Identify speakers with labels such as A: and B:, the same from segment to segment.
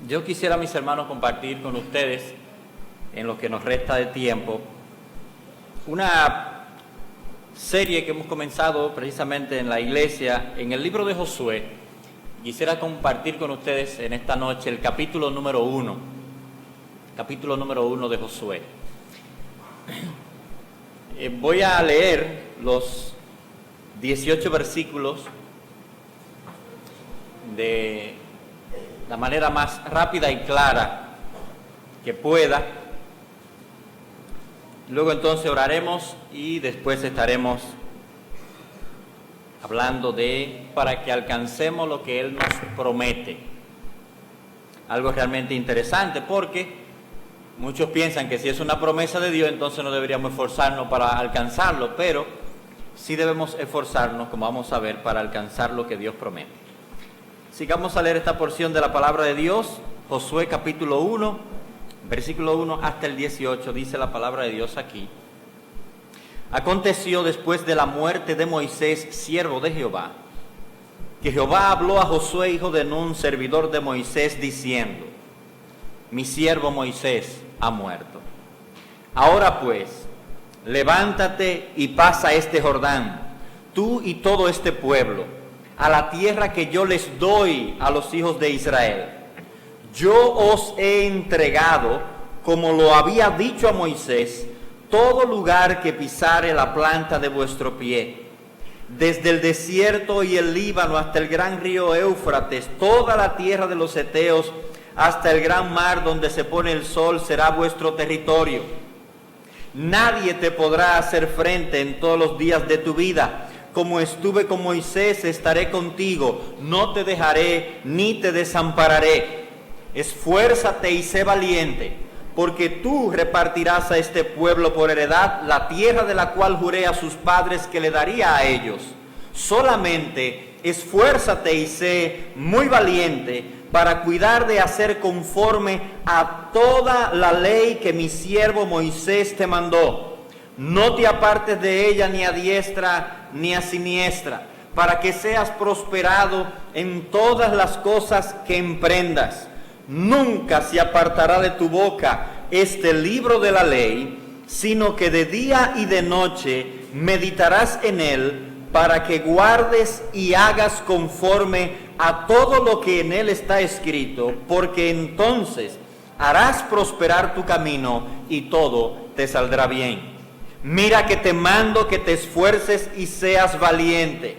A: Yo quisiera, mis hermanos, compartir con ustedes, en lo que nos resta de tiempo, una serie que hemos comenzado precisamente en la iglesia, en el libro de Josué. Quisiera compartir con ustedes en esta noche el capítulo número 1 de Josué. Voy a leer los 18 versículos de la manera más rápida y clara que pueda. Luego entonces oraremos y después estaremos hablando para que alcancemos lo que Él nos promete. Algo realmente interesante, porque muchos piensan que si es una promesa de Dios, entonces no deberíamos esforzarnos para alcanzarlo, pero sí debemos esforzarnos, como vamos a ver, para alcanzar lo que Dios promete. Sigamos a leer esta porción de la palabra de Dios, Josué capítulo 1, versículo 1 hasta el 18, dice la palabra de Dios aquí. Aconteció después de la muerte de Moisés, siervo de Jehová, que Jehová habló a Josué, hijo de Nun, servidor de Moisés, diciendo: mi siervo Moisés ha muerto. Ahora pues, levántate y pasa este Jordán, tú y todo este pueblo, a la tierra que yo les doy a los hijos de Israel. Yo os he entregado, como lo había dicho a Moisés, todo lugar que pisare la planta de vuestro pie, desde el desierto y el Líbano hasta el gran río Éufrates, toda la tierra de los heteos, hasta el gran mar donde se pone el sol, será vuestro territorio. Nadie te podrá hacer frente en todos los días de tu vida. Como estuve con Moisés, estaré contigo, no te dejaré ni te desampararé. Esfuérzate y sé valiente, porque tú repartirás a este pueblo por heredad la tierra de la cual juré a sus padres que le daría a ellos. Solamente esfuérzate y sé muy valiente para cuidar de hacer conforme a toda la ley que mi siervo Moisés te mandó. No te apartes de ella ni a diestra ni a siniestra, para que seas prosperado en todas las cosas que emprendas. Nunca se apartará de tu boca este libro de la ley, sino que de día y de noche meditarás en él, para que guardes y hagas conforme a todo lo que en él está escrito, porque entonces harás prosperar tu camino y todo te saldrá bien. Mira que te mando que te esfuerces y seas valiente.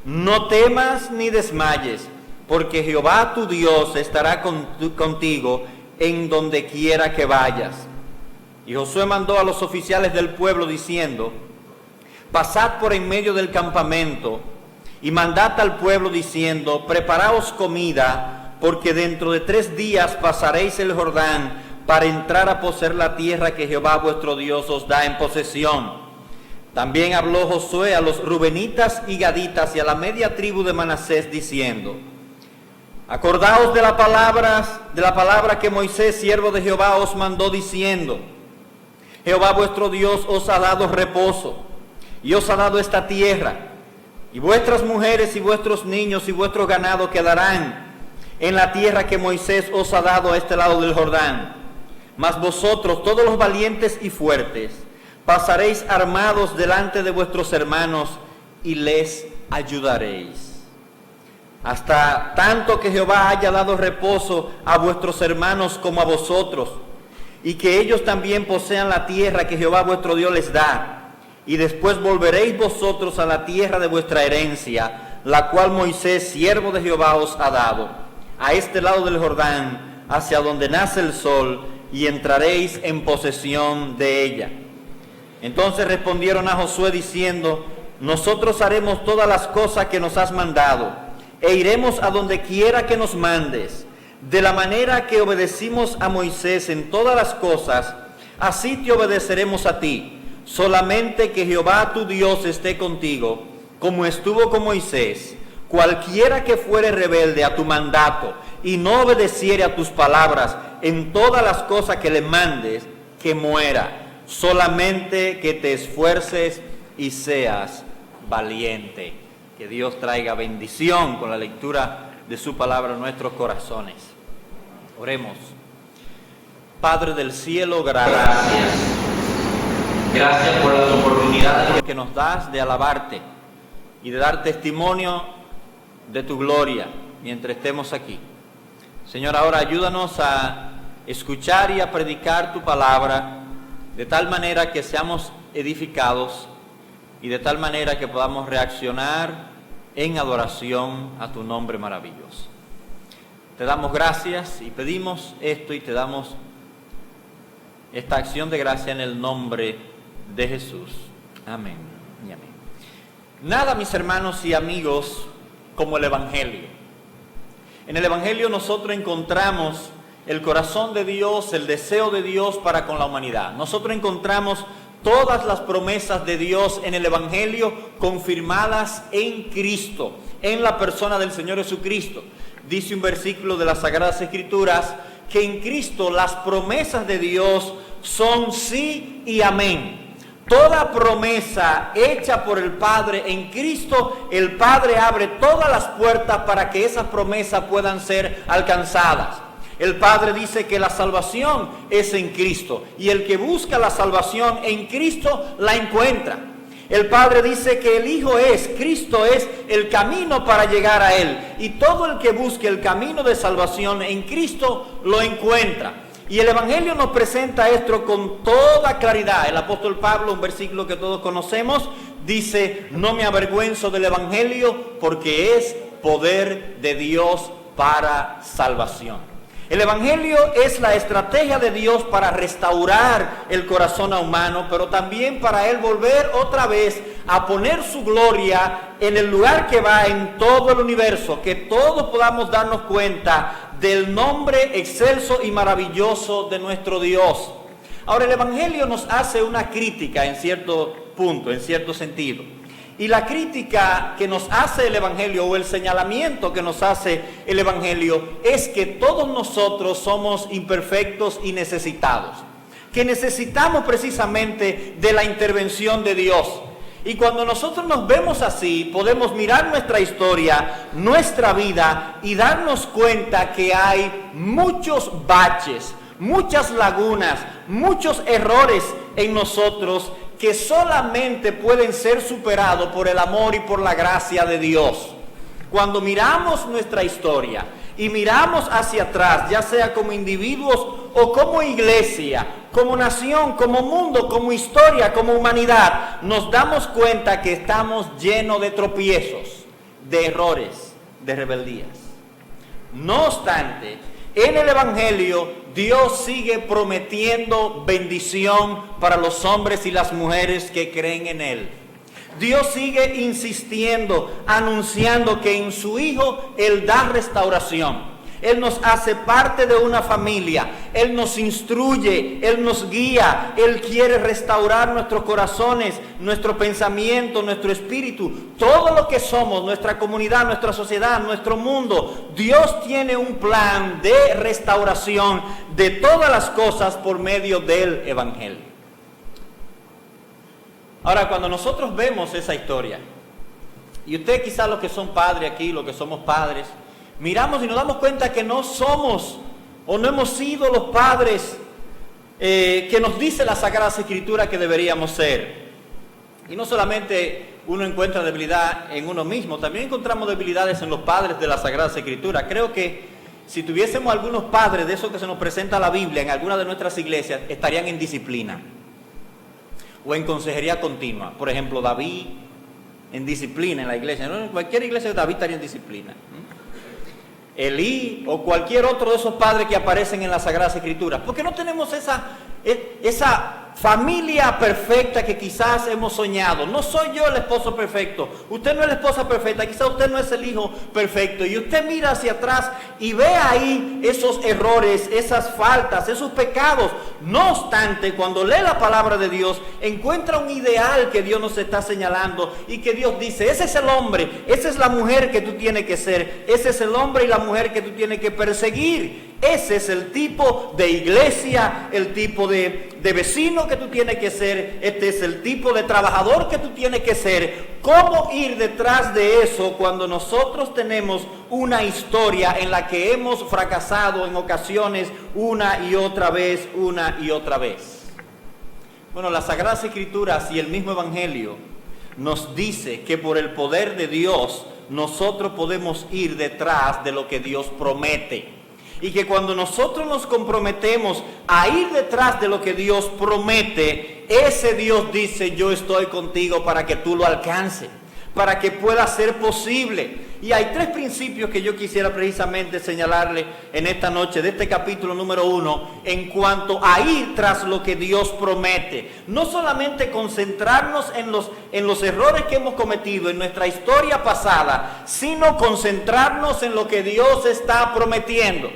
A: No temas ni desmayes, porque Jehová tu Dios estará contigo en donde quiera que vayas. Y Josué mandó a los oficiales del pueblo diciendo: pasad por en medio del campamento y mandad al pueblo diciendo: preparaos comida, porque dentro de 3 días pasaréis el Jordán para entrar a poseer la tierra que Jehová vuestro Dios os da en posesión. También habló Josué a los rubenitas y gaditas y a la media tribu de Manasés diciendo: acordaos de la palabra que Moisés, siervo de Jehová, os mandó diciendo: Jehová vuestro Dios os ha dado reposo y os ha dado esta tierra, y vuestras mujeres y vuestros niños y vuestro ganado quedarán en la tierra que Moisés os ha dado a este lado del Jordán. Mas vosotros, todos los valientes y fuertes, pasaréis armados delante de vuestros hermanos y les ayudaréis. Hasta tanto que Jehová haya dado reposo a vuestros hermanos como a vosotros, y que ellos también posean la tierra que Jehová vuestro Dios les da. Y después volveréis vosotros a la tierra de vuestra herencia, la cual Moisés, siervo de Jehová, os ha dado, a este lado del Jordán, hacia donde nace el sol, y entraréis en posesión de ella. Entonces respondieron a Josué diciendo: nosotros haremos todas las cosas que nos has mandado, e iremos a donde quiera que nos mandes. De la manera que obedecimos a Moisés en todas las cosas, así te obedeceremos a ti. Solamente que Jehová tu Dios esté contigo, como estuvo con Moisés. Cualquiera que fuere rebelde a tu mandato y no obedeciere a tus palabras en todas las cosas que le mandes, que muera. Solamente que te esfuerces y seas valiente. Que Dios traiga bendición con la lectura de su palabra en nuestros corazones. Oremos. Padre del cielo, gracias. Gracias por las oportunidades que nos das de alabarte y de dar testimonio de tu gloria mientras estemos aquí. Señor, ahora ayúdanos a escuchar y a predicar tu palabra de tal manera que seamos edificados y de tal manera que podamos reaccionar en adoración a tu nombre maravilloso. Te damos gracias y pedimos esto y te damos esta acción de gracia en el nombre de Jesús. Amén y amén. Nada, mis hermanos y amigos, como el Evangelio. En el Evangelio nosotros encontramos el corazón de Dios, el deseo de Dios para con la humanidad. Nosotros encontramos todas las promesas de Dios en el Evangelio confirmadas en Cristo, en la persona del Señor Jesucristo. Dice un versículo de las Sagradas Escrituras que en Cristo las promesas de Dios son sí y amén. Toda promesa hecha por el Padre en Cristo, el Padre abre todas las puertas para que esas promesas puedan ser alcanzadas. El Padre dice que la salvación es en Cristo y el que busca la salvación en Cristo la encuentra. El Padre dice que el Hijo Cristo es el camino para llegar a Él. Y todo el que busque el camino de salvación en Cristo lo encuentra. Y el Evangelio nos presenta esto con toda claridad. El apóstol Pablo, un versículo que todos conocemos, dice: no me avergüenzo del Evangelio porque es poder de Dios para salvación. El Evangelio es la estrategia de Dios para restaurar el corazón humano, pero también para Él volver otra vez a poner su gloria en el lugar que va en todo el universo, que todos podamos darnos cuenta del nombre excelso y maravilloso de nuestro Dios. Ahora, el Evangelio nos hace una crítica en cierto punto, en cierto sentido. Y la crítica que nos hace el Evangelio, o el señalamiento que nos hace el Evangelio, es que todos nosotros somos imperfectos y necesitados. Que necesitamos precisamente de la intervención de Dios. Y cuando nosotros nos vemos así, podemos mirar nuestra historia, nuestra vida, y darnos cuenta que hay muchos baches, muchas lagunas, muchos errores en nosotros que solamente pueden ser superados por el amor y por la gracia de Dios. Cuando miramos nuestra historia y miramos hacia atrás, ya sea como individuos o como iglesia, como nación, como mundo, como historia, como humanidad, nos damos cuenta que estamos llenos de tropiezos, de errores, de rebeldías. No obstante, en el Evangelio Dios sigue prometiendo bendición para los hombres y las mujeres que creen en Él. Dios sigue insistiendo, anunciando que en su Hijo Él da restauración. Él nos hace parte de una familia, Él nos instruye, Él nos guía, Él quiere restaurar nuestros corazones, nuestro pensamiento, nuestro espíritu, todo lo que somos, nuestra comunidad, nuestra sociedad, nuestro mundo. Dios tiene un plan de restauración de todas las cosas por medio del Evangelio. Ahora, cuando nosotros vemos esa historia, y ustedes quizás los que son padres aquí, los que somos padres, miramos y nos damos cuenta que no somos o no hemos sido los padres que nos dice la Sagrada Escritura que deberíamos ser. Y no solamente uno encuentra debilidad en uno mismo, también encontramos debilidades en los padres de la Sagrada Escritura. Creo que si tuviésemos algunos padres de esos que se nos presenta la Biblia en alguna de nuestras iglesias, estarían en disciplina o en consejería continua. Por ejemplo, David en disciplina en la iglesia. En cualquier iglesia de David estaría en disciplina. Elí o cualquier otro de esos padres que aparecen en las Sagradas Escrituras. Porque no tenemos esa familia perfecta que quizás hemos soñado. No soy yo el esposo perfecto, usted no es la esposa perfecta, quizás usted no es el hijo perfecto. Y usted mira hacia atrás y ve ahí esos errores, esas faltas, esos pecados. No obstante, cuando lee la palabra de Dios, encuentra un ideal que Dios nos está señalando y que Dios dice: ese es el hombre, esa es la mujer que tú tienes que ser, ese es el hombre y la mujer que tú tienes que perseguir. Ese es el tipo de iglesia, el tipo de vecino que tú tienes que ser, este es el tipo de trabajador que tú tienes que ser. ¿Cómo ir detrás de eso cuando nosotros tenemos una historia en la que hemos fracasado en ocasiones una y otra vez? Bueno, las Sagradas Escrituras y el mismo Evangelio nos dice que por el poder de Dios nosotros podemos ir detrás de lo que Dios promete. Y que cuando nosotros nos comprometemos a ir detrás de lo que Dios promete, ese Dios dice: yo estoy contigo para que tú lo alcances, para que pueda ser posible. Y hay 3 principios que yo quisiera precisamente señalarle en esta noche de este capítulo número 1 en cuanto a ir tras lo que Dios promete. No solamente concentrarnos en los errores que hemos cometido en nuestra historia pasada, sino concentrarnos en lo que Dios está prometiendo.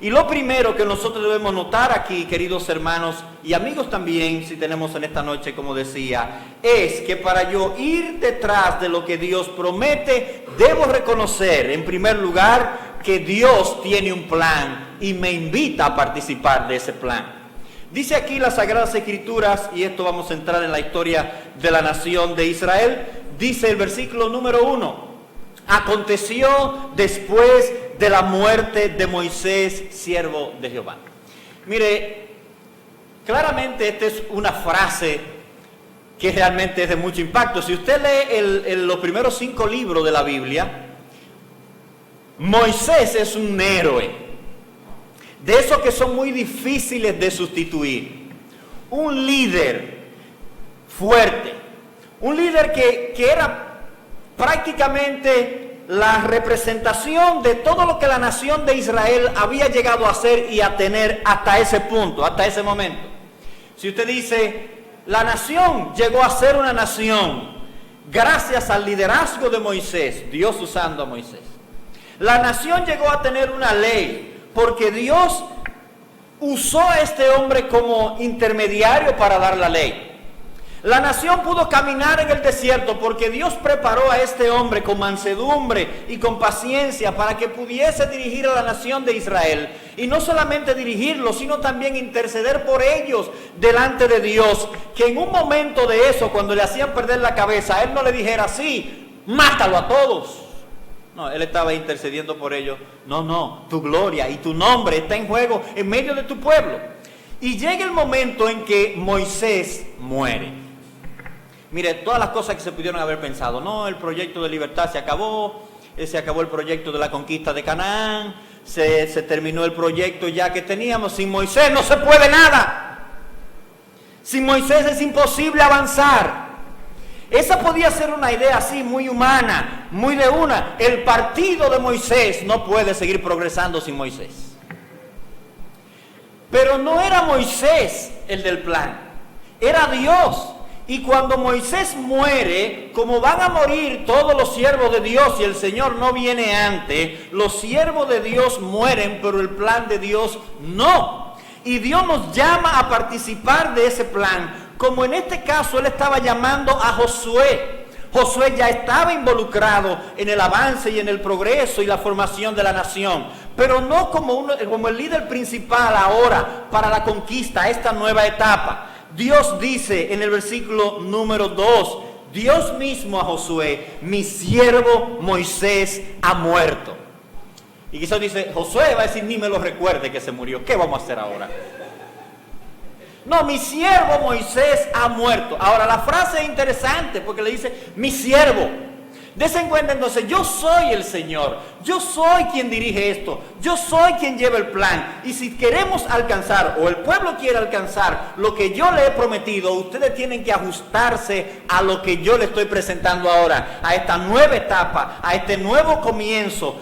A: Y lo primero que nosotros debemos notar aquí, queridos hermanos y amigos también, si tenemos en esta noche, como decía, es que para yo ir detrás de lo que Dios promete, debo reconocer, en primer lugar, que Dios tiene un plan y me invita a participar de ese plan. Dice aquí las Sagradas Escrituras, y esto vamos a entrar en la historia de la nación de Israel, dice el versículo número 1, aconteció después de la muerte de Moisés, siervo de Jehová. Mire, claramente esta es una frase que realmente es de mucho impacto. Si usted lee los primeros 5 libros de la Biblia, Moisés es un héroe, de esos que son muy difíciles de sustituir. Un líder fuerte, un líder que era prácticamente la representación de todo lo que la nación de Israel había llegado a hacer y a tener hasta ese punto, hasta ese momento. Si usted dice, la nación llegó a ser una nación gracias al liderazgo de Moisés, Dios usando a Moisés. La nación llegó a tener una ley porque Dios usó a este hombre como intermediario para dar la ley. La nación pudo caminar en el desierto porque Dios preparó a este hombre con mansedumbre y con paciencia para que pudiese dirigir a la nación de Israel. Y no solamente dirigirlo, sino también interceder por ellos delante de Dios. Que en un momento de eso, cuando le hacían perder la cabeza, Él no le dijera: sí, mátalo a todos. No, Él estaba intercediendo por ellos. No, tu gloria y tu nombre está en juego en medio de tu pueblo. Y llega el momento en que Moisés muere. Mire, todas las cosas que se pudieron haber pensado, no, el proyecto de libertad se acabó el proyecto de la conquista de Canaán, se terminó el proyecto ya que teníamos, sin Moisés no se puede nada, sin Moisés es imposible avanzar. Esa podía ser una idea así, muy humana, muy de una, el partido de Moisés no puede seguir progresando sin Moisés. Pero no era Moisés el del plan, era Dios. Y cuando Moisés muere, como van a morir todos los siervos de Dios y el Señor no viene antes, los siervos de Dios mueren, pero el plan de Dios no. Y Dios nos llama a participar de ese plan, como en este caso Él estaba llamando a Josué. Josué ya estaba involucrado en el avance y en el progreso y la formación de la nación, pero no como el líder principal ahora para la conquista, esta nueva etapa. Dios dice en el versículo número 2, Dios mismo a Josué: mi siervo Moisés ha muerto. Y quizás dice, Josué va a decir: ni me lo recuerde que se murió, ¿qué vamos a hacer ahora? No, mi siervo Moisés ha muerto. Ahora la frase es interesante porque le dice: mi siervo. Dese en cuenta entonces, yo soy el Señor, yo soy quien dirige esto, yo soy quien lleva el plan. Y si queremos alcanzar, o el pueblo quiere alcanzar lo que yo le he prometido, ustedes tienen que ajustarse a lo que yo le estoy presentando ahora, a esta nueva etapa, a este nuevo comienzo.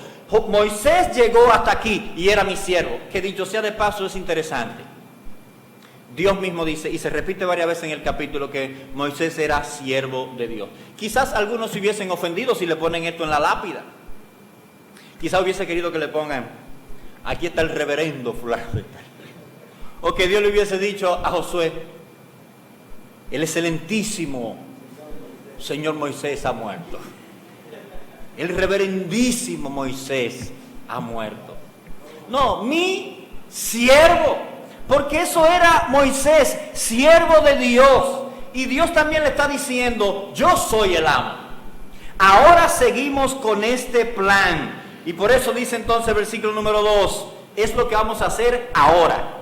A: Moisés llegó hasta aquí y era mi siervo, que dicho sea de paso es interesante. Dios mismo dice, y se repite varias veces en el capítulo, que Moisés era siervo de Dios. Quizás algunos se hubiesen ofendido si le ponen esto en la lápida. Quizás hubiese querido que le pongan: aquí está el reverendo fulano. O que Dios le hubiese dicho a Josué: el excelentísimo Señor Moisés ha muerto. El reverendísimo Moisés ha muerto. no, mi siervo. Porque eso era Moisés, siervo de Dios. Y Dios también le está diciendo, yo soy el amo. Ahora seguimos con este plan. Y por eso dice entonces el versículo número 2, es lo que vamos a hacer ahora.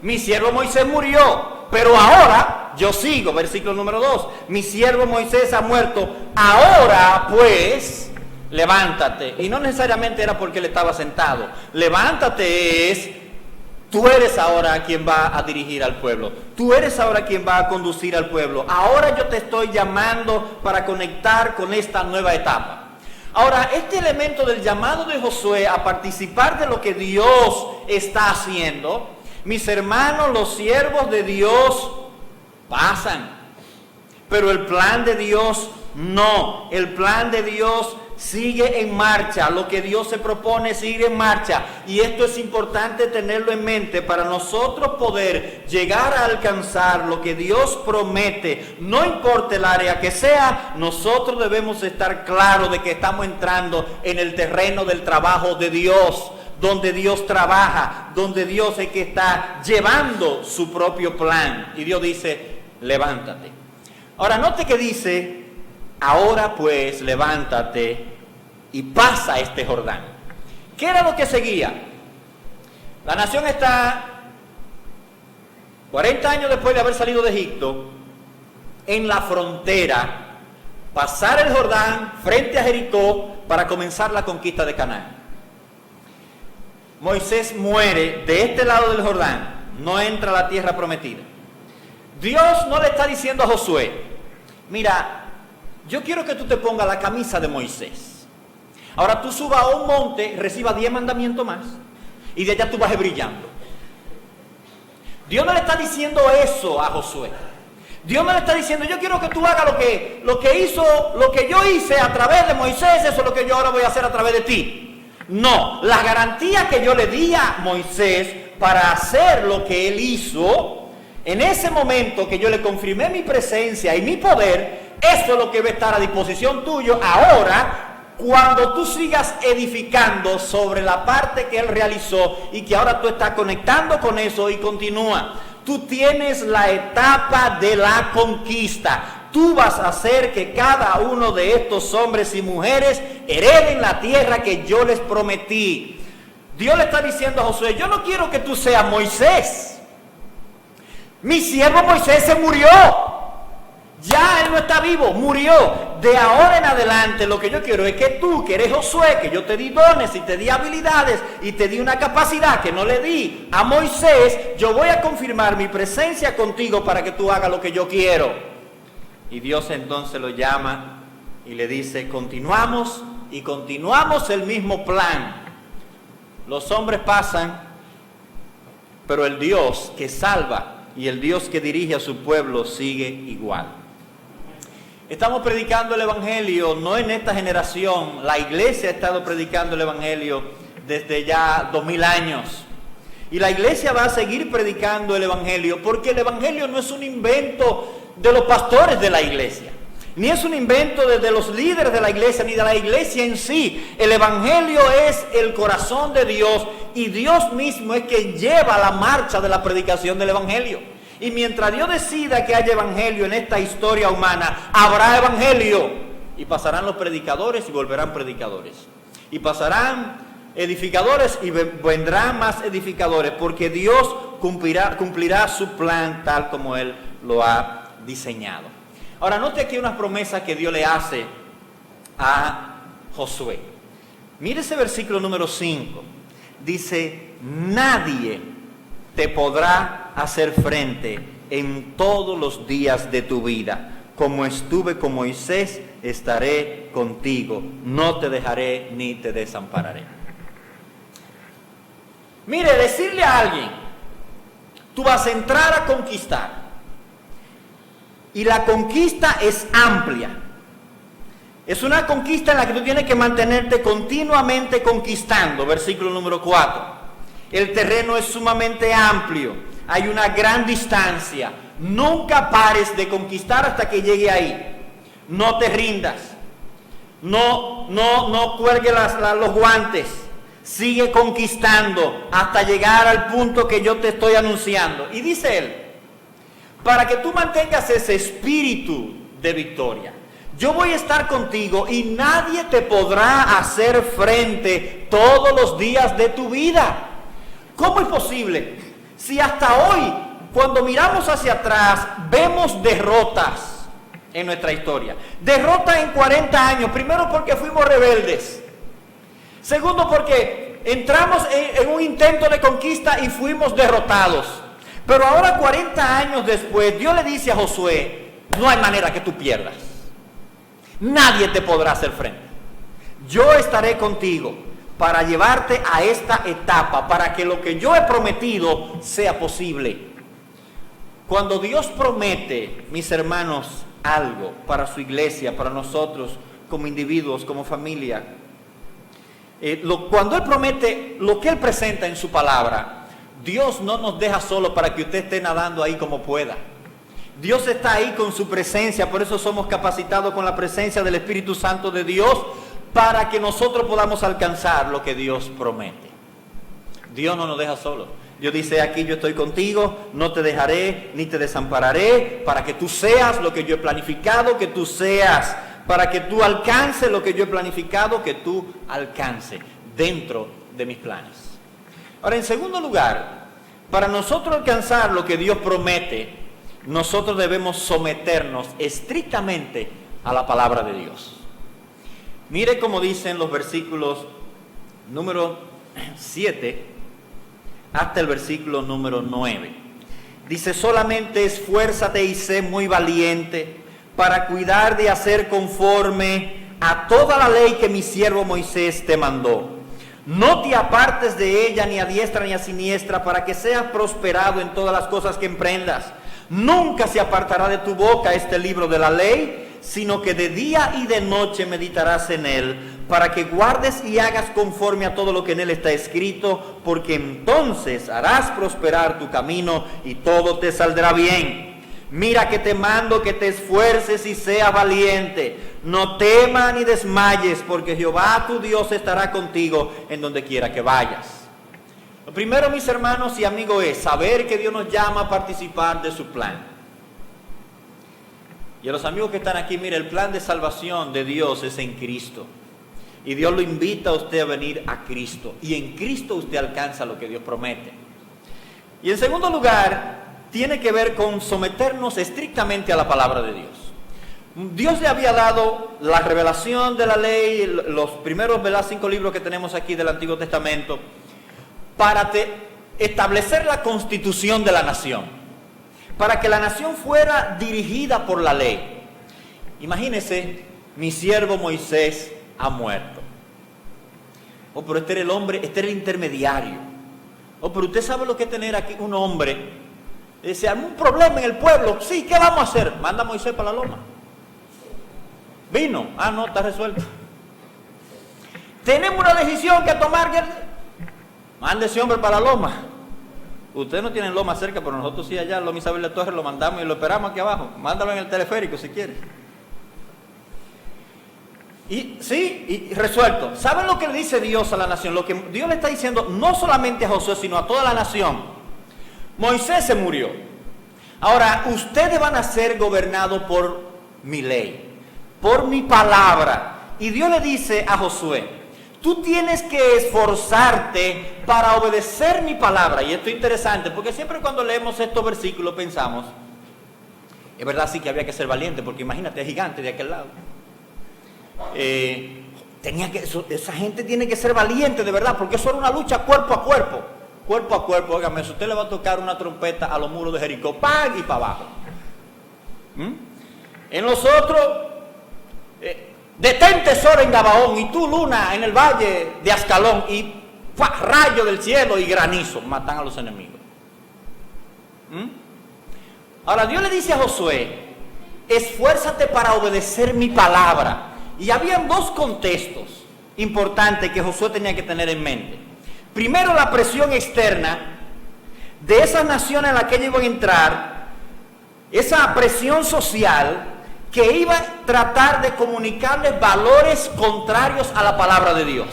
A: Mi siervo Moisés murió, pero ahora yo sigo. Versículo número 2, mi siervo Moisés ha muerto. Ahora pues, levántate. Y no necesariamente era porque él estaba sentado. Levántate es, tú eres ahora quien va a dirigir al pueblo. Tú eres ahora quien va a conducir al pueblo. Ahora yo te estoy llamando para conectar con esta nueva etapa. Ahora, este elemento del llamado de Josué a participar de lo que Dios está haciendo, mis hermanos, los siervos de Dios pasan. Pero el plan de Dios no. El plan de Dios sigue en marcha. Lo que Dios se propone sigue en marcha. Y esto es importante tenerlo en mente para nosotros poder llegar a alcanzar lo que Dios promete. No importa el área que sea, nosotros debemos estar claros de que estamos entrando en el terreno del trabajo de Dios, donde Dios trabaja, donde Dios es que está llevando su propio plan. Y Dios dice, levántate. Ahora note que dice, ahora pues levántate y pasa este Jordán. ¿Qué era lo que seguía? La nación está 40 años después de haber salido de Egipto, en la frontera, pasar el Jordán frente a Jericó para comenzar la conquista de Canaán. Moisés muere de este lado del Jordán, no entra a la tierra prometida. Dios no le está diciendo a Josué, mira, yo quiero que tú te pongas la camisa de Moisés. Ahora tú subas a un monte, reciba 10 mandamientos más, y de allá tú vas brillando. Dios no le está diciendo eso a Josué. Dios no le está diciendo, yo quiero que tú hagas lo que yo hice a través de Moisés, eso es lo que yo ahora voy a hacer a través de ti. No, la garantía que yo le di a Moisés para hacer lo que él hizo, en ese momento que yo le confirmé mi presencia y mi poder, eso es lo que va a estar a disposición tuyo ahora, cuando tú sigas edificando sobre la parte que él realizó y que ahora tú estás conectando con eso y continúa. Tú tienes la etapa de la conquista. Tú vas a hacer que cada uno de estos hombres y mujeres hereden la tierra que yo les prometí. Dios le está diciendo a Josué, yo no quiero que tú seas Moisés. Mi siervo Moisés se murió. Ya él no está vivo, murió. De ahora en adelante lo que yo quiero es que tú, que eres Josué, que yo te di dones y te di habilidades y te di una capacidad que no le di a Moisés, yo voy a confirmar mi presencia contigo para que tú hagas lo que yo quiero. Y Dios entonces lo llama y le dice, continuamos y continuamos el mismo plan. Los hombres pasan, pero el Dios que salva y el Dios que dirige a su pueblo sigue igual. Estamos predicando el Evangelio, no en esta generación. La iglesia ha estado predicando el Evangelio desde ya 2000 años. Y la iglesia va a seguir predicando el Evangelio, porque el Evangelio no es un invento de los pastores de la iglesia, ni es un invento de los líderes de la iglesia, ni de la iglesia en sí. El Evangelio es el corazón de Dios, y Dios mismo es quien lleva la marcha de la predicación del Evangelio. Y mientras Dios decida que haya evangelio en esta historia humana, habrá evangelio. Y pasarán los predicadores y volverán predicadores. Y pasarán edificadores y vendrán más edificadores. Porque Dios cumplirá su plan tal como Él lo ha diseñado. Ahora note aquí unas promesas que Dios le hace a Josué. Mire ese versículo número 5. Dice, nadie te podrá hacer frente en todos los días de tu vida. Como estuve con Moisés, estaré contigo. No te dejaré ni te desampararé. Mire, decirle a alguien, tú vas a entrar a conquistar. Y la conquista es amplia. Es una conquista en la que tú tienes que mantenerte continuamente conquistando. Versículo número 4. El terreno es sumamente amplio, hay una gran distancia. Nunca pares de conquistar hasta que llegue ahí. No te rindas, no cuelgues los guantes. Sigue conquistando hasta llegar al punto que yo te estoy anunciando. Y dice él, para que tú mantengas ese espíritu de victoria, yo voy a estar contigo y nadie te podrá hacer frente todos los días de tu vida. ¿Cómo es posible? Si hasta hoy, cuando miramos hacia atrás, vemos derrotas en nuestra historia. Derrotas en 40 años. Primero porque fuimos rebeldes. Segundo porque entramos en un intento de conquista y fuimos derrotados. Pero ahora 40 años después, Dios le dice a Josué, no hay manera que tú pierdas. Nadie te podrá hacer frente. Yo estaré contigo para llevarte a esta etapa, para que lo que yo he prometido sea posible. Cuando Dios promete, mis hermanos, algo para su iglesia, para nosotros como individuos, como familia, cuando Él promete lo que Él presenta en su palabra, Dios no nos deja solo para que usted esté nadando ahí como pueda. Dios está ahí con su presencia, por eso somos capacitados con la presencia del Espíritu Santo de Dios, para que nosotros podamos alcanzar lo que Dios promete. Dios no nos deja solos. Dios dice, aquí yo estoy contigo, no te dejaré ni te desampararé, para que tú seas lo que yo he planificado que tú seas, para que tú alcances lo que yo he planificado que tú alcances dentro de mis planes. Ahora, en segundo lugar, para nosotros alcanzar lo que Dios promete, nosotros debemos someternos estrictamente a la palabra de Dios. Mire cómo dicen los versículos número 7 hasta el versículo número 9. Dice, solamente esfuérzate y sé muy valiente para cuidar de hacer conforme a toda la ley que mi siervo Moisés te mandó. No te apartes de ella ni a diestra ni a siniestra, para que seas prosperado en todas las cosas que emprendas. Nunca se apartará de tu boca este libro de la ley, sino que de día y de noche meditarás en él, para que guardes y hagas conforme a todo lo que en él está escrito, porque entonces harás prosperar tu camino y todo te saldrá bien. Mira que te mando que te esfuerces y seas valiente. No temas ni desmayes, porque Jehová tu Dios estará contigo en donde quiera que vayas. Lo primero, mis hermanos y amigos, es saber que Dios nos llama a participar de su plan. Y a los amigos que están aquí, mire, el plan de salvación de Dios es en Cristo. Y Dios lo invita a usted a venir a Cristo. Y en Cristo usted alcanza lo que Dios promete. Y en segundo lugar, tiene que ver con someternos estrictamente a la palabra de Dios. Dios le había dado la revelación de la ley, los primeros 5 libros que tenemos aquí del Antiguo Testamento, para establecer la constitución de la nación, para que la nación fuera dirigida por la ley. Imagínese, mi siervo Moisés ha muerto. Oh, pero este era el hombre, este era el intermediario. Oh, pero usted sabe lo que es tener aquí un hombre. Dice, ¿algún problema en el pueblo? Sí, ¿qué vamos a hacer? Manda a Moisés para la loma. Vino. Ah, no, está resuelto. Tenemos una decisión que tomar. Mande ese hombre para la loma. Ustedes no tienen loma cerca, pero nosotros sí allá, Loma Isabel de Torres, lo mandamos y lo esperamos aquí abajo. Mándalo en el teleférico si quiere. Y sí, y resuelto. ¿Saben lo que le dice Dios a la nación? Lo que Dios le está diciendo no solamente a Josué, sino a toda la nación. Moisés se murió. Ahora, ustedes van a ser gobernados por mi ley, por mi palabra. Y Dios le dice a Josué, tú tienes que esforzarte para obedecer mi palabra. Y esto es interesante, porque siempre cuando leemos estos versículos pensamos, es verdad sí que había que ser valiente, porque imagínate, es gigante de aquel lado. Esa gente tiene que ser valiente de verdad, porque eso era una lucha cuerpo a cuerpo. Cuerpo a cuerpo, óigame, si usted le va a tocar una trompeta a los muros de Jericó, ¡pam! Y para abajo. En los otros, detente sol en Gabaón y tú luna en el valle de Ascalón, y rayo del cielo y granizo, matan a los enemigos. Ahora Dios le dice a Josué, esfuérzate para obedecer mi palabra. Y habían dos contextos importantes que Josué tenía que tener en mente. Primero, la presión externa de esas naciones en las que ellos iban a entrar, esa presión social que iba a tratar de comunicarles valores contrarios a la palabra de Dios.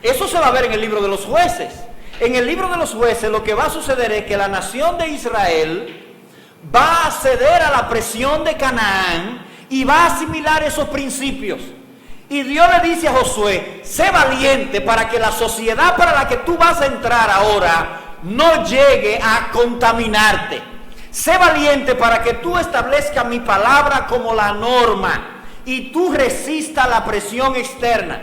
A: Eso se va a ver en el libro de los jueces. En el libro de los jueces lo que va a suceder es que la nación de Israel va a ceder a la presión de Canaán y va a asimilar esos principios. Y Dios le dice a Josué, sé valiente para que la sociedad para la que tú vas a entrar ahora no llegue a contaminarte. Sé valiente para que tú establezcas mi palabra como la norma y tú resistas la presión externa.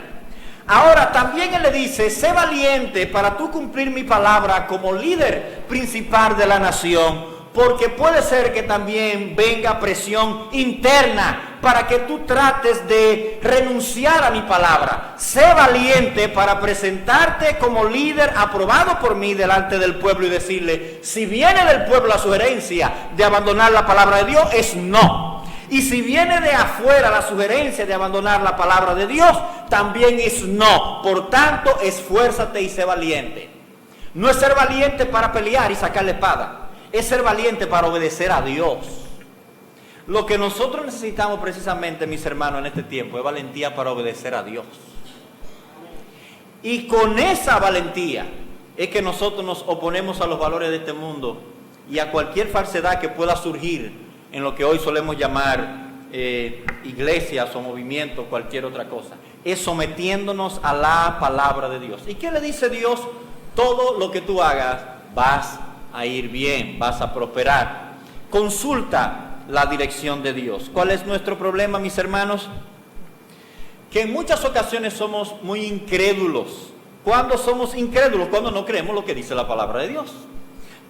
A: Ahora también Él le dice, sé valiente para tú cumplir mi palabra como líder principal de la nación, porque puede ser que también venga presión interna para que tú trates de renunciar a mi palabra. Sé valiente para presentarte como líder aprobado por mí delante del pueblo y decirle, si viene del pueblo la sugerencia de abandonar la palabra de Dios, es no. Y si viene de afuera la sugerencia de abandonar la palabra de Dios, también es no. Por tanto, esfuérzate y sé valiente. No es ser valiente para pelear y sacar la espada. Es ser valiente para obedecer a Dios. Lo que nosotros necesitamos precisamente, mis hermanos, en este tiempo es valentía para obedecer a Dios. Y con esa valentía es que nosotros nos oponemos a los valores de este mundo y a cualquier falsedad que pueda surgir en lo que hoy solemos llamar iglesias o movimientos, cualquier otra cosa. Es sometiéndonos a la palabra de Dios. ¿Y qué le dice Dios? Todo lo que tú hagas vas a ir bien, vas a prosperar. Consulta la dirección de Dios. ¿Cuál es nuestro problema, mis hermanos? Que en muchas ocasiones somos muy incrédulos. ¿Cuándo somos incrédulos? Cuando no creemos lo que dice la palabra de Dios.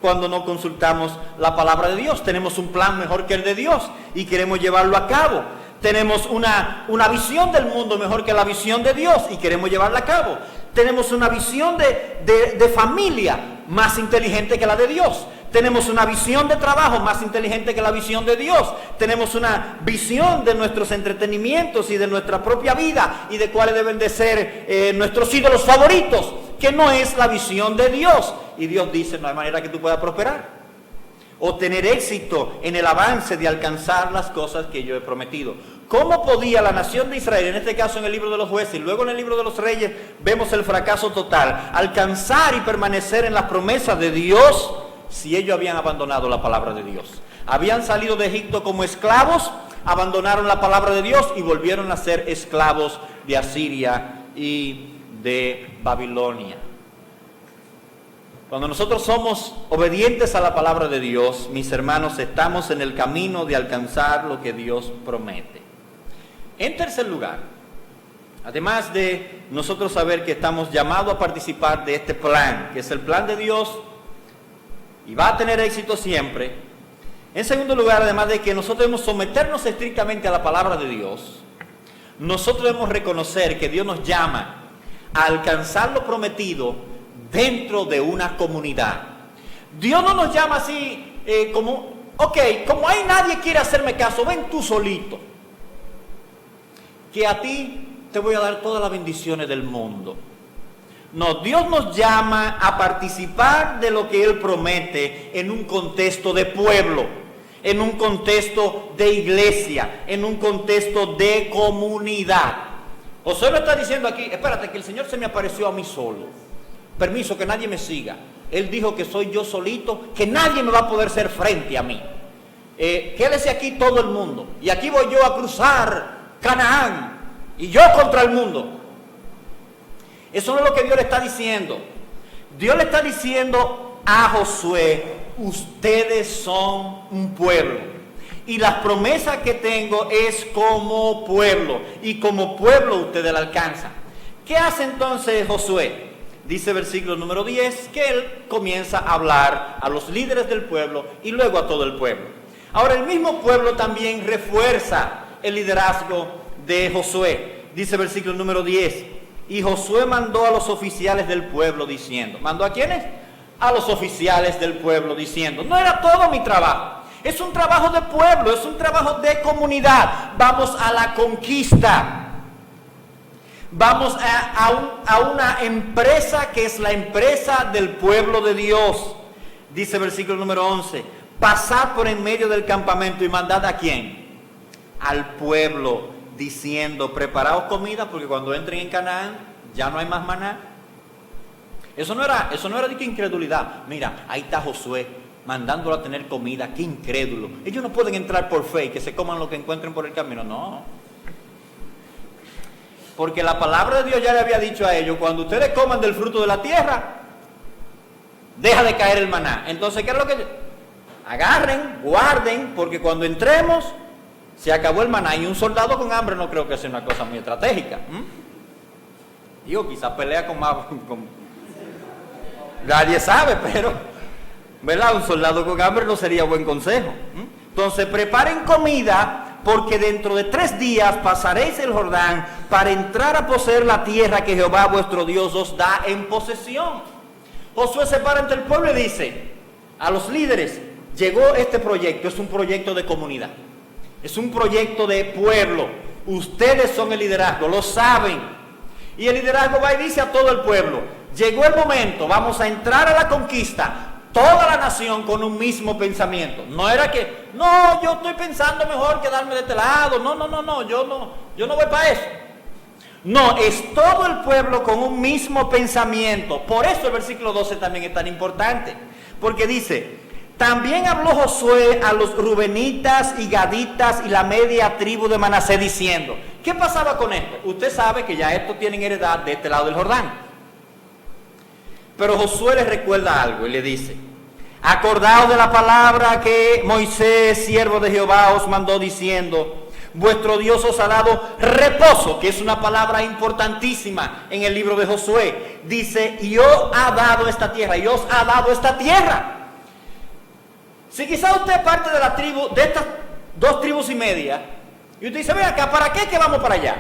A: Cuando no consultamos la palabra de Dios. Tenemos un plan mejor que el de Dios y queremos llevarlo a cabo. Tenemos una visión del mundo mejor que la visión de Dios y queremos llevarla a cabo. Tenemos una visión de familia más inteligente que la de Dios. Tenemos una visión de trabajo más inteligente que la visión de Dios. Tenemos una visión de nuestros entretenimientos y de nuestra propia vida y de cuáles deben de ser nuestros ídolos favoritos, que no es la visión de Dios. Y Dios dice, no hay manera que tú puedas prosperar o tener éxito en el avance de alcanzar las cosas que yo he prometido. ¿Cómo podía la nación de Israel, en este caso en el libro de los jueces y luego en el libro de los reyes, vemos el fracaso total, alcanzar y permanecer en las promesas de Dios si ellos habían abandonado la palabra de Dios? Habían salido de Egipto como esclavos, abandonaron la palabra de Dios y volvieron a ser esclavos de Asiria y de Babilonia. Cuando nosotros somos obedientes a la palabra de Dios, mis hermanos, estamos en el camino de alcanzar lo que Dios promete. En tercer lugar, además de nosotros saber que estamos llamados a participar de este plan, que es el plan de Dios y va a tener éxito siempre. En segundo lugar, además de que nosotros debemos someternos estrictamente a la palabra de Dios, nosotros debemos reconocer que Dios nos llama a alcanzar lo prometido dentro de una comunidad. Dios no nos llama así como ahí nadie quiere hacerme caso, ven tú solito, que a ti te voy a dar todas las bendiciones del mundo. No, Dios nos llama a participar de lo que Él promete en un contexto de pueblo, en un contexto de iglesia, en un contexto de comunidad. Josué me está diciendo aquí, espérate, que el Señor se me apareció a mí solo. Permiso, que nadie me siga. Él dijo que soy yo solito, que nadie me va a poder hacer frente a mí. Quédese aquí todo el mundo. Y aquí voy yo a cruzar Canaán. Y yo contra el mundo. Eso no es lo que Dios le está diciendo. Dios le está diciendo a Josué, ustedes son un pueblo. Y las promesas que tengo es como pueblo. Y como pueblo ustedes la alcanzan. ¿Qué hace entonces Josué? Dice versículo número 10 que él comienza a hablar a los líderes del pueblo y luego a todo el pueblo. Ahora el mismo pueblo también refuerza el liderazgo de Josué. Dice versículo número 10, y Josué mandó a los oficiales del pueblo diciendo, ¿mandó a quiénes? A los oficiales del pueblo diciendo, no era todo mi trabajo, es un trabajo de pueblo, es un trabajo de comunidad, vamos a la conquista. Vamos a una empresa que es la empresa del pueblo de Dios. Dice versículo número 11, pasad por en medio del campamento y mandad a quién, al pueblo, diciendo, preparaos comida porque cuando entren en Canaán ya no hay más maná, Eso no era de que incredulidad. Mira, ahí está Josué mandándolo a tener comida, qué incrédulo. Ellos no pueden entrar por fe y que se coman lo que encuentren por el camino, no. Porque la palabra de Dios ya le había dicho a ellos, cuando ustedes coman del fruto de la tierra, deja de caer el maná. Entonces, ¿qué es lo que? Agarren, guarden, porque cuando entremos, se acabó el maná. Y un soldado con hambre no creo que sea una cosa muy estratégica. Digo, quizás pelea con más... Nadie sabe, pero... ¿verdad? Un soldado con hambre no sería buen consejo. Entonces, preparen comida, porque dentro de 3 días pasaréis el Jordán para entrar a poseer la tierra que Jehová vuestro Dios os da en posesión. Josué se para ante el pueblo y dice a los líderes, llegó este proyecto, es un proyecto de comunidad, es un proyecto de pueblo, ustedes son el liderazgo, lo saben, y el liderazgo va y dice a todo el pueblo, llegó el momento, vamos a entrar a la conquista, toda la nación con un mismo pensamiento. No era que, no, yo estoy pensando mejor quedarme de este lado, no, yo no voy para eso. No, es todo el pueblo con un mismo pensamiento. Por eso el versículo 12 también es tan importante, porque dice, también habló Josué a los rubenitas y gaditas y la media tribu de Manasés diciendo, ¿qué pasaba con esto? Usted sabe que ya estos tienen heredad de este lado del Jordán. Pero Josué les recuerda algo y le dice, acordaos de la palabra que Moisés, siervo de Jehová, os mandó diciendo, vuestro Dios os ha dado reposo, que es una palabra importantísima en el libro de Josué. Dice, y os ha dado esta tierra, y os ha dado esta tierra. Si quizá usted es parte de la tribu, de estas 2 tribus y media, y usted dice, ven acá, ¿para qué que vamos para allá?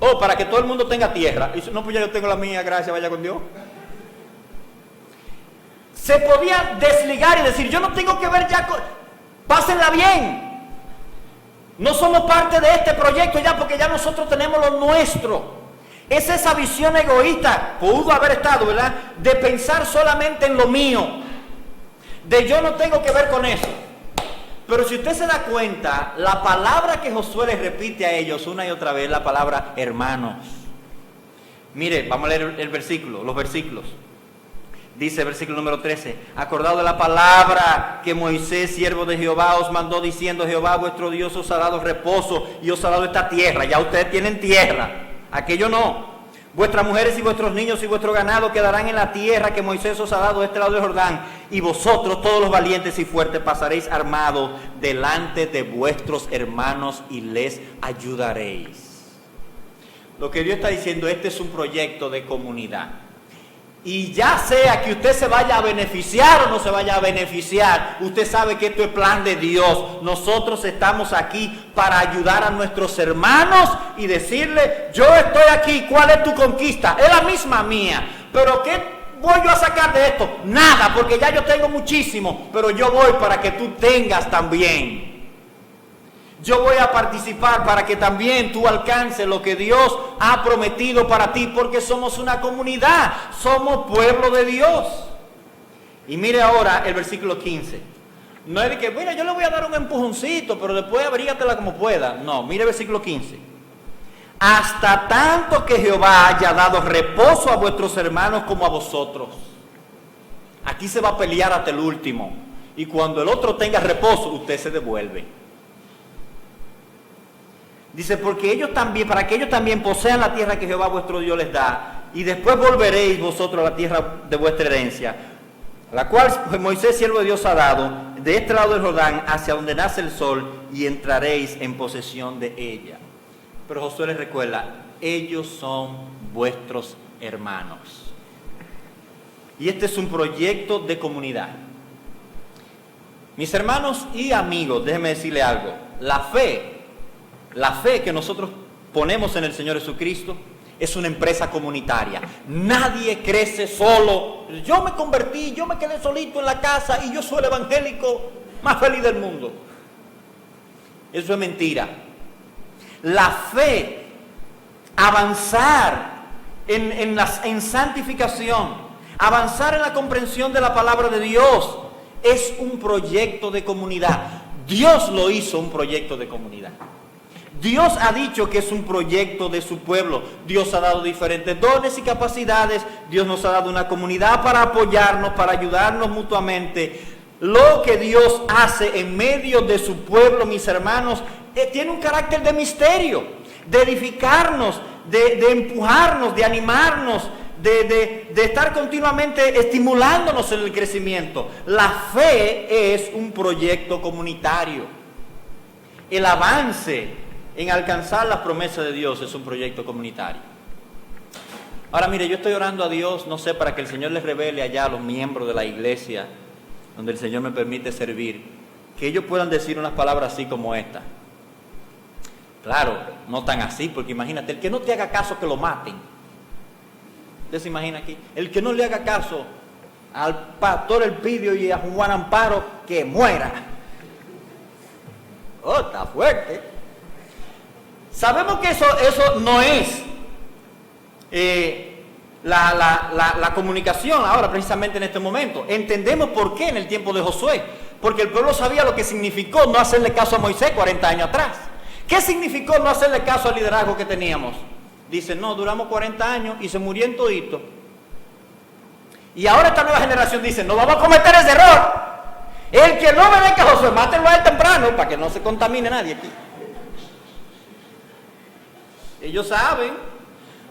A: Oh, para que todo el mundo tenga tierra. Y dice, no, pues ya yo tengo la mía, gracias, vaya con Dios. Se podía desligar y decir, yo no tengo que ver ya con... Pásenla bien. No somos parte de este proyecto ya, porque ya nosotros tenemos lo nuestro. Es esa visión egoísta, pudo haber estado, ¿verdad? De pensar solamente en lo mío. De yo no tengo que ver con eso. Pero si usted se da cuenta, la palabra que Josué les repite a ellos una y otra vez, la palabra hermanos. Mire, vamos a leer el versículo, los versículos. Dice versículo número 13, acordado de la palabra que Moisés, siervo de Jehová, os mandó diciendo, Jehová vuestro Dios os ha dado reposo y os ha dado esta tierra. Ya ustedes tienen tierra, aquello no. Vuestras mujeres y vuestros niños y vuestro ganado quedarán en la tierra que Moisés os ha dado de este lado del Jordán. Y vosotros, todos los valientes y fuertes, pasaréis armados delante de vuestros hermanos y les ayudaréis. Lo que Dios está diciendo, este es un proyecto de comunidad. Y ya sea que usted se vaya a beneficiar o no se vaya a beneficiar, usted sabe que esto es plan de Dios. Nosotros estamos aquí para ayudar a nuestros hermanos y decirle, yo estoy aquí, ¿cuál es tu conquista? Es la misma mía, pero ¿qué voy yo a sacar de esto? Nada, porque ya yo tengo muchísimo, pero yo voy para que tú tengas también. Yo voy a participar para que también tú alcances lo que Dios ha prometido para ti, porque somos una comunidad, somos pueblo de Dios. Y mire ahora el versículo 15. No es de que, mira, yo le voy a dar un empujoncito, pero después abrígatela como pueda. No, mire el versículo 15. Hasta tanto que Jehová haya dado reposo a vuestros hermanos como a vosotros. Aquí se va a pelear hasta el último. Y cuando el otro tenga reposo, usted se devuelve. Dice, porque ellos también, para que ellos también posean la tierra que Jehová vuestro Dios les da, y después volveréis vosotros a la tierra de vuestra herencia, la cual Moisés, siervo de Dios, ha dado, de este lado del Jordán, hacia donde nace el sol, y entraréis en posesión de ella. Pero Josué les recuerda, ellos son vuestros hermanos. Y este es un proyecto de comunidad. Mis hermanos y amigos, déjenme decirle algo, la fe que nosotros ponemos en el Señor Jesucristo es una empresa comunitaria. Nadie crece solo. Yo me convertí, yo me quedé solito en la casa y yo soy el evangélico más feliz del mundo. Eso es mentira. La fe, avanzar en santificación, avanzar en la comprensión de la palabra de Dios, es un proyecto de comunidad. Dios lo hizo un proyecto de comunidad. Dios ha dicho que es un proyecto de su pueblo. Dios ha dado diferentes dones y capacidades. Dios nos ha dado una comunidad para apoyarnos, para ayudarnos mutuamente. Lo que Dios hace en medio de su pueblo, mis hermanos, tiene un carácter de misterio, de edificarnos, de empujarnos, de animarnos, de estar continuamente estimulándonos en el crecimiento. La fe es un proyecto comunitario. El avance en alcanzar las promesas de Dios es un proyecto comunitario. Ahora mire, yo estoy orando a Dios, no sé, para que el Señor les revele allá a los miembros de la iglesia donde el Señor me permite servir, que ellos puedan decir unas palabras así como esta. Claro, no tan así, porque imagínate, el que no te haga caso, que lo maten. ¿Usted se imagina aquí? El que no le haga caso al pastor Elpidio y a Juan Amparo, que muera. Oh, está fuerte. Sabemos que eso no es la comunicación ahora, precisamente en este momento. Entendemos por qué en el tiempo de Josué. Porque el pueblo sabía lo que significó no hacerle caso a Moisés 40 años atrás. ¿Qué significó no hacerle caso al liderazgo que teníamos? Dicen, no, duramos 40 años y se murió en todito. Y ahora esta nueva generación dice, no vamos a cometer ese error. El que no obedezca a Josué, mátenlo a él temprano para que no se contamine nadie aquí. Ellos saben.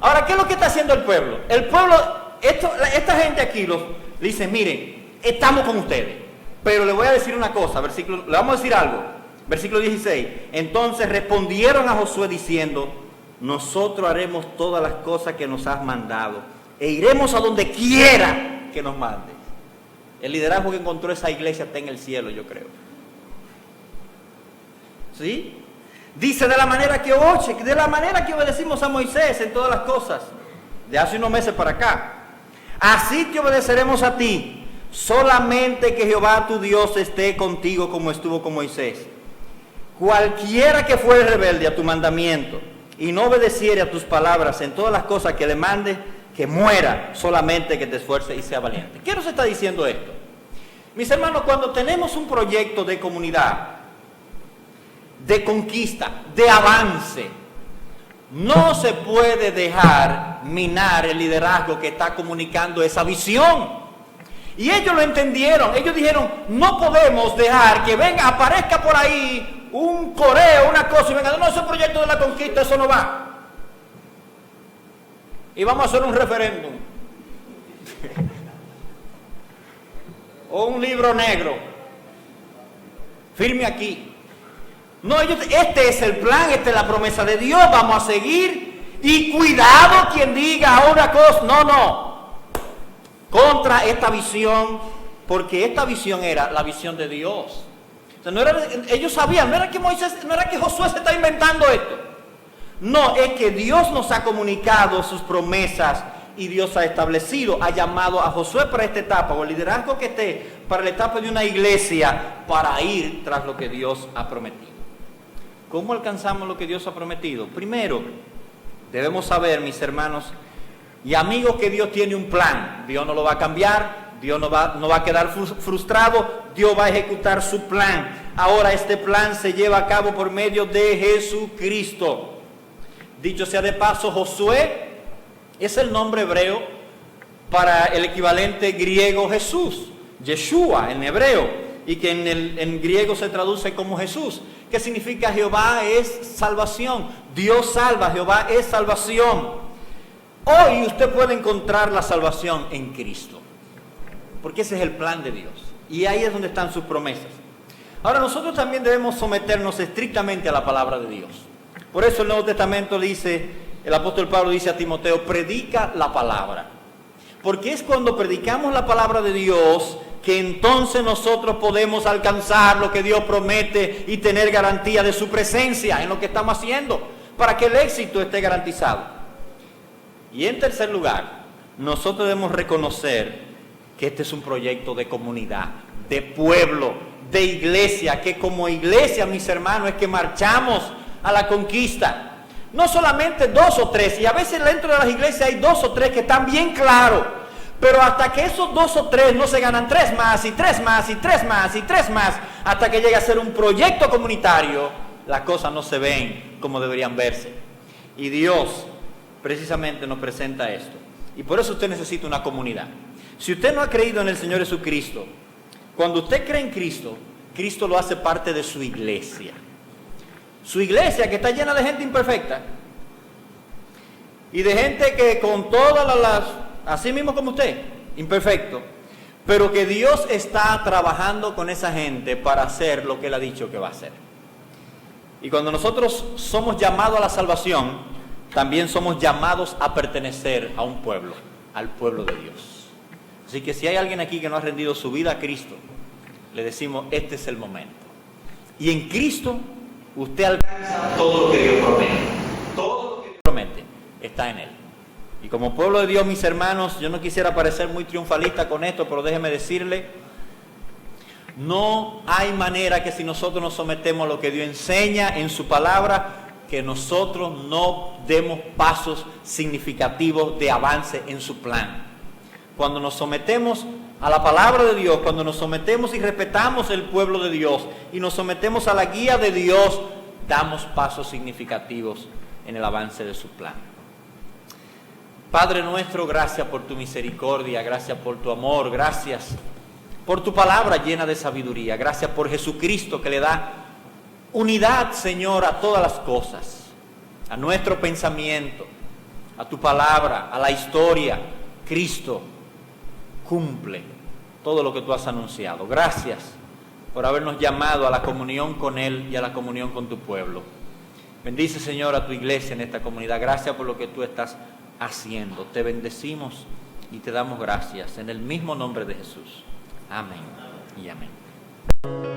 A: Ahora, ¿qué es lo que está haciendo el pueblo? El pueblo, esta gente aquí le dice, miren, estamos con ustedes, pero le voy a decir una cosa, le vamos a decir algo. Versículo 16. Entonces respondieron a Josué diciendo, nosotros haremos todas las cosas que nos has mandado e iremos a donde quiera que nos mandes. El liderazgo que encontró esa iglesia está en el cielo, yo creo. ¿Sí? Dice, de la manera que obedecimos a Moisés en todas las cosas, de hace unos meses para acá, así te obedeceremos a ti, solamente que Jehová tu Dios esté contigo como estuvo con Moisés. Cualquiera que fuere rebelde a tu mandamiento y no obedeciere a tus palabras en todas las cosas que le mande, que muera, solamente que te esfuerce y sea valiente. ¿Qué nos está diciendo esto? Mis hermanos, cuando tenemos un proyecto de comunidad, de conquista, de avance, no se puede dejar minar el liderazgo que está comunicando esa visión. Y ellos lo entendieron. Ellos dijeron, no podemos dejar que venga, aparezca por ahí un coreo, una cosa, y venga, no, ese proyecto de la conquista, eso no va. Y vamos a hacer un referéndum. O un libro negro. Firme aquí. No, este es el plan, esta es la promesa de Dios, vamos a seguir. Y cuidado quien diga una cosa, no. Contra esta visión, porque esta visión era la visión de Dios. O sea, ellos sabían, no era que Josué se está inventando esto. No, es que Dios nos ha comunicado sus promesas y Dios ha establecido, ha llamado a Josué para esta etapa, o el liderazgo que esté para la etapa de una iglesia, para ir tras lo que Dios ha prometido. ¿Cómo alcanzamos lo que Dios ha prometido? Primero, debemos saber, mis hermanos y amigos, que Dios tiene un plan. Dios no lo va a cambiar, Dios no va a quedar frustrado, Dios va a ejecutar su plan. Ahora este plan se lleva a cabo por medio de Jesucristo. Dicho sea de paso, Josué es el nombre hebreo para el equivalente griego Jesús, Yeshua en hebreo, y que en griego se traduce como Jesús. ¿Qué significa? Jehová es salvación, Dios salva, Jehová es salvación. Hoy usted puede encontrar la salvación en Cristo, porque ese es el plan de Dios, y ahí es donde están sus promesas. Ahora nosotros también debemos someternos estrictamente a la palabra de Dios. Por eso el Nuevo Testamento dice, el apóstol Pablo dice a Timoteo, predica la palabra. Porque es cuando predicamos la palabra de Dios que entonces nosotros podemos alcanzar lo que Dios promete y tener garantía de su presencia en lo que estamos haciendo, para que el éxito esté garantizado. Y en tercer lugar, nosotros debemos reconocer que este es un proyecto de comunidad, de pueblo, de iglesia, que como iglesia, mis hermanos, es que marchamos a la conquista. No solamente 2 o 3, y a veces dentro de las iglesias hay 2 o 3 que están bien claros, pero hasta que esos 2 o 3 no se ganan 3 más, y 3 más, y 3 más, y 3 más, hasta que llegue a ser un proyecto comunitario, las cosas no se ven como deberían verse. Y Dios precisamente nos presenta esto. Y por eso usted necesita una comunidad. Si usted no ha creído en el Señor Jesucristo, cuando usted cree en Cristo, Cristo lo hace parte de su iglesia. Su iglesia que está llena de gente imperfecta. Y de gente que con todas las, así mismo como usted, imperfecto. Pero que Dios está trabajando con esa gente para hacer lo que Él ha dicho que va a hacer. Y cuando nosotros somos llamados a la salvación, también somos llamados a pertenecer a un pueblo, al pueblo de Dios. Así que si hay alguien aquí que no ha rendido su vida a Cristo, le decimos, este es el momento. Y en Cristo, usted alcanza todo lo que Dios promete. Todo lo que Dios promete está en Él. Y como pueblo de Dios, mis hermanos, yo no quisiera parecer muy triunfalista con esto, pero déjeme decirle, no hay manera que si nosotros nos sometemos a lo que Dios enseña en su palabra, que nosotros no demos pasos significativos de avance en su plan. Cuando nos sometemos a la palabra de Dios, cuando nos sometemos y respetamos el pueblo de Dios y nos sometemos a la guía de Dios, damos pasos significativos en el avance de su plan. Padre nuestro, gracias por tu misericordia, gracias por tu amor, gracias por tu palabra llena de sabiduría, gracias por Jesucristo que le da unidad, Señor, a todas las cosas, a nuestro pensamiento, a tu palabra, a la historia. Cristo cumple todo lo que tú has anunciado. Gracias por habernos llamado a la comunión con Él y a la comunión con tu pueblo. Bendice, Señor, a tu iglesia en esta comunidad. Gracias por lo que tú estás haciendo. Te bendecimos y te damos gracias en el mismo nombre de Jesús. Amén y amén.